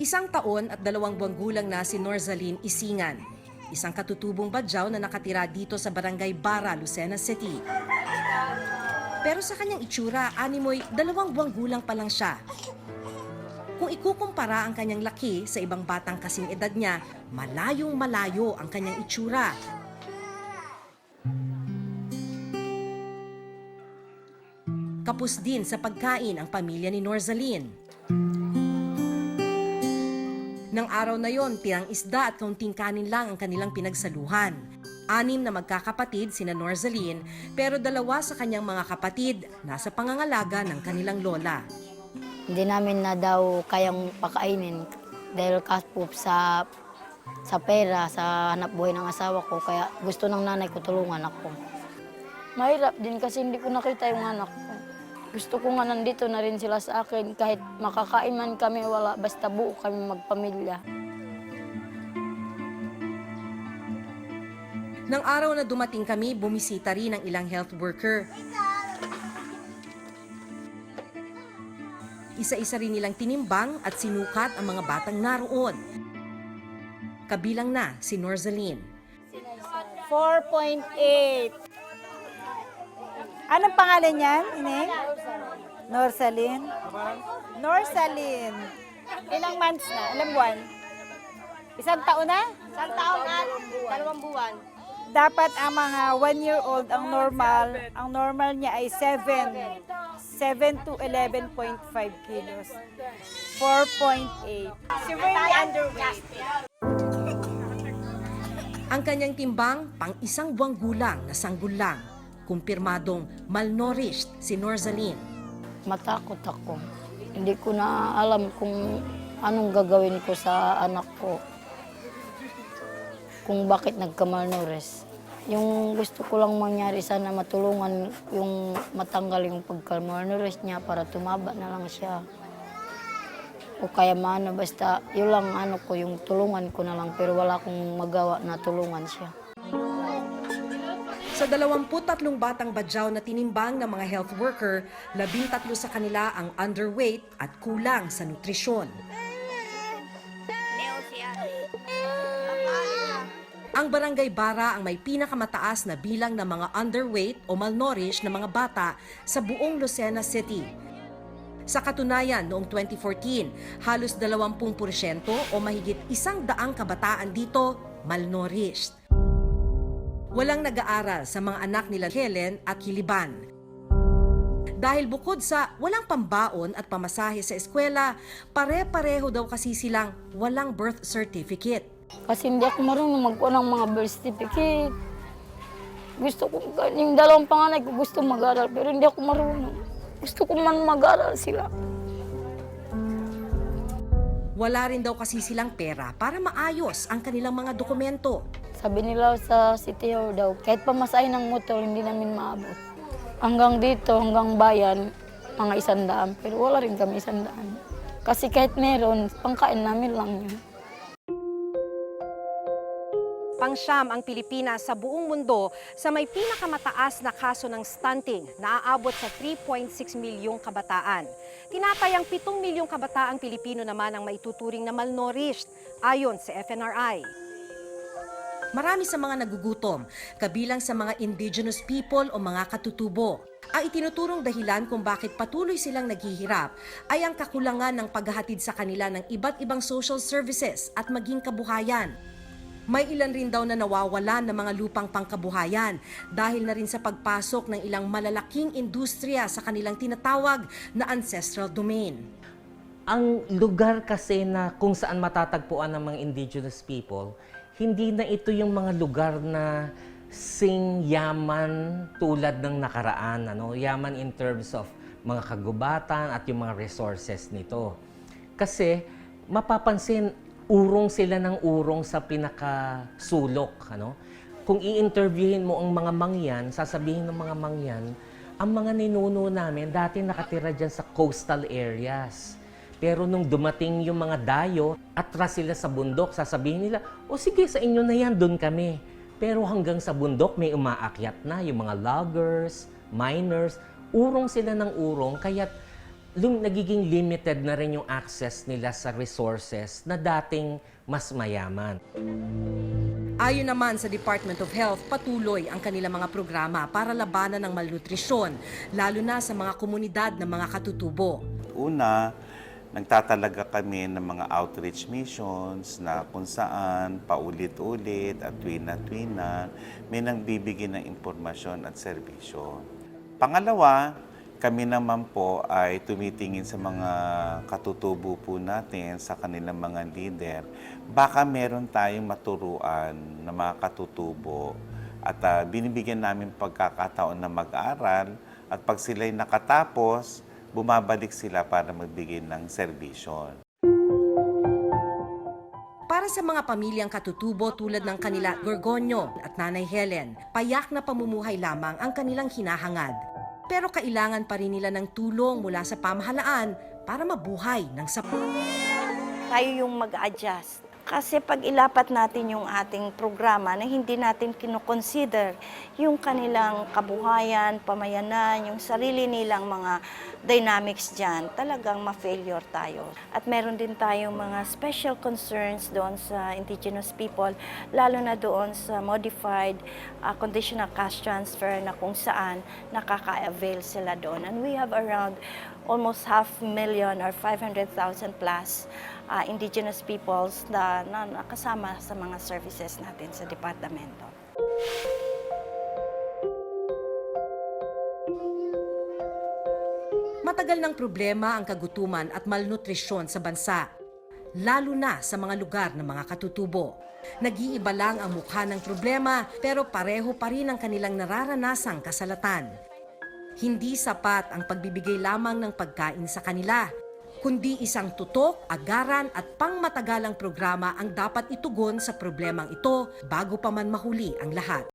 Isang taon at 2 buwang gulang na si Norzaline Isingan, isang katutubong badyaw na nakatira dito sa Barangay Bara, Lucena City. Pero sa kanyang itsura, animoy 2 buwang gulang pa lang siya. Kung ikukumpara ang kanyang laki sa ibang batang kasing edad niya, malayong malayo ang kanyang itsura. Kapos din sa pagkain ang pamilya ni Norzaline. Nang araw na yon, tirang isda at kaunting kanin lang ang kanilang pinagsaluhan. 6 na magkakapatid sina Norzaline, pero 2 sa kanyang mga kapatid nasa pangangalaga ng kanilang lola. Hindi namin na daw kayang pakainin dahil kaspo sa pera, sa hanap buhay ng asawa ko. Kaya gusto ng nanay ko tulungan ako. Mahirap din kasi hindi ko nakita yung anak ko. Gusto ko nga nandito na rin sila sa akin. Kahit makakain man kami, wala. Basta buo kami magpamilya. Nang araw na dumating kami, bumisita rin ang ilang health worker. Isa-isa rin nilang tinimbang at sinukat ang mga batang naroon. Kabilang na si Norzaline. 4.8. Anong pangalan niyan, Ineng? Norzaline. Norzaline. Ilang months na? Ilang buwan? 1 taon na? 1 taon at 2 buwan. Dapat ang mga 1-year-old ang normal niya ay 7 to 11.5 kilos. 4.8. Severely underweight. Ang kanyang timbang, pang 1 buwang gulang na sanggol lang. Kumpirmadong malnourished si Norzaline. Matakot ako. Hindi ko na alam kung anong gagawin ko sa anak ko. Kung bakit nagka-malnourished. Yung gusto ko lang mangyari, sana matulungan yung matanggal yung pagka-malnourished niya para tumaba na lang siya. O kaya maano, basta yun lang ano ko, yung tulungan ko na lang, pero wala akong magawa na tulungan siya. Sa 23 batang badyaw na tinimbang ng mga health worker, 13 sa kanila ang underweight at kulang sa nutrisyon. Ang Barangay Bara ang may pinakamataas na bilang ng mga underweight o malnourished na mga bata sa buong Lucena City. Sa katunayan, noong 2014, halos 20% o mahigit 100 kabataan dito malnourished. Walang nag-aaral sa mga anak nila Helen at Hiliban. Dahil bukod sa walang pambaon at pamasahe sa eskwela, pare-pareho daw kasi silang walang birth certificate. Kasi hindi ako marunong magkuha ng mga birth certificate. Gusto ko, yung 2 panganay ko gusto mag-aral, pero hindi ako marunong. Gusto ko man mag-aral sila. Wala rin daw kasi silang pera para maayos ang kanilang mga dokumento. Sabi nila sa City Hall daw, kahit pamasahe ng motor, hindi namin maabot. Hanggang dito, hanggang bayan, mga 100. Pero wala rin kami 100. Kasi kahit meron, pangkain namin lang yun. Pang-siyam ang Pilipinas sa buong mundo sa may pinakamataas na kaso ng stunting na aabot sa 3.6 milyong kabataan. Tinatayang 7 milyong kabataang Pilipino naman ang maituturing na malnourished ayon sa FNRI. Marami sa mga nagugutom, kabilang sa mga indigenous people o mga katutubo. Ang itinuturong dahilan kung bakit patuloy silang naghihirap ay ang kakulangan ng paghahatid sa kanila ng iba't ibang social services at maging kabuhayan. May ilan rin daw na nawawalan ng mga lupang pangkabuhayan dahil na rin sa pagpasok ng ilang malalaking industriya sa kanilang tinatawag na ancestral domain. Ang lugar kasi na kung saan matatagpuan ng mga indigenous people, hindi na ito yung mga lugar na sing yaman tulad ng nakaraan. Yaman in terms of mga kagubatan at yung mga resources nito. Kasi mapapansin, urong sila ng urong sa pinakasulok. Kung i-interviewin mo ang mga mangyan, sasabihin ng mga mangyan, ang mga ninuno namin dati nakatira dyan sa coastal areas. Pero nung dumating yung mga dayo, atras sila sa bundok, sasabihin nila, o sige, sa inyo na yan, doon kami. Pero hanggang sa bundok may umaakyat na, yung mga loggers, miners, urong sila ng urong, kaya nagiging limited na rin yung access nila sa resources na dating mas mayaman. Ayon naman sa Department of Health, patuloy ang kanilang mga programa para labanan ng malnutrisyon, lalo na sa mga komunidad ng mga katutubo. Una, nagtatalaga kami ng mga outreach missions na kung saan paulit-ulit at tuwina-tuwina may nagbibigay ng impormasyon at serbisyo. Pangalawa, kami naman po ay tumitingin sa mga katutubo po natin, sa kanilang mga leader. Baka meron tayong maturuan na mga katutubo at binibigyan namin pagkakataon na mag-aral at pag sila'y nakatapos, bumabalik sila para magbigay ng serbisyon. Para sa mga pamilyang katutubo tulad ng kanila Gorgonio at Nanay Helen, payak na pamumuhay lamang ang kanilang hinahangad. Pero kailangan pa rin nila ng tulong mula sa pamahalaan para mabuhay ng sapat. Tayo yung mag-adjust. Kasi pag ilapat natin yung ating programa na hindi natin kinoconsider yung kanilang kabuhayan, pamayanan, yung sarili nilang mga dynamics dyan, talagang ma-failure tayo. At meron din tayong mga special concerns doon sa indigenous people, lalo na doon sa modified conditional cash transfer na kung saan nakaka-avail sila doon. And we have around almost 500,000 or 500,000 plus indigenous peoples na nakasama sa mga services natin sa departamento. Matagal ng problema ang kagutuman at malnutrisyon sa bansa, lalo na sa mga lugar ng mga katutubo. Nag-iiba lang ang mukha ng problema pero pareho pa rin ang kanilang nararanasang kasalatan. Hindi sapat ang pagbibigay lamang ng pagkain sa kanila, kundi isang tutok, agaran at pangmatagalang programa ang dapat itugon sa problemang ito bago pa man mahuli ang lahat.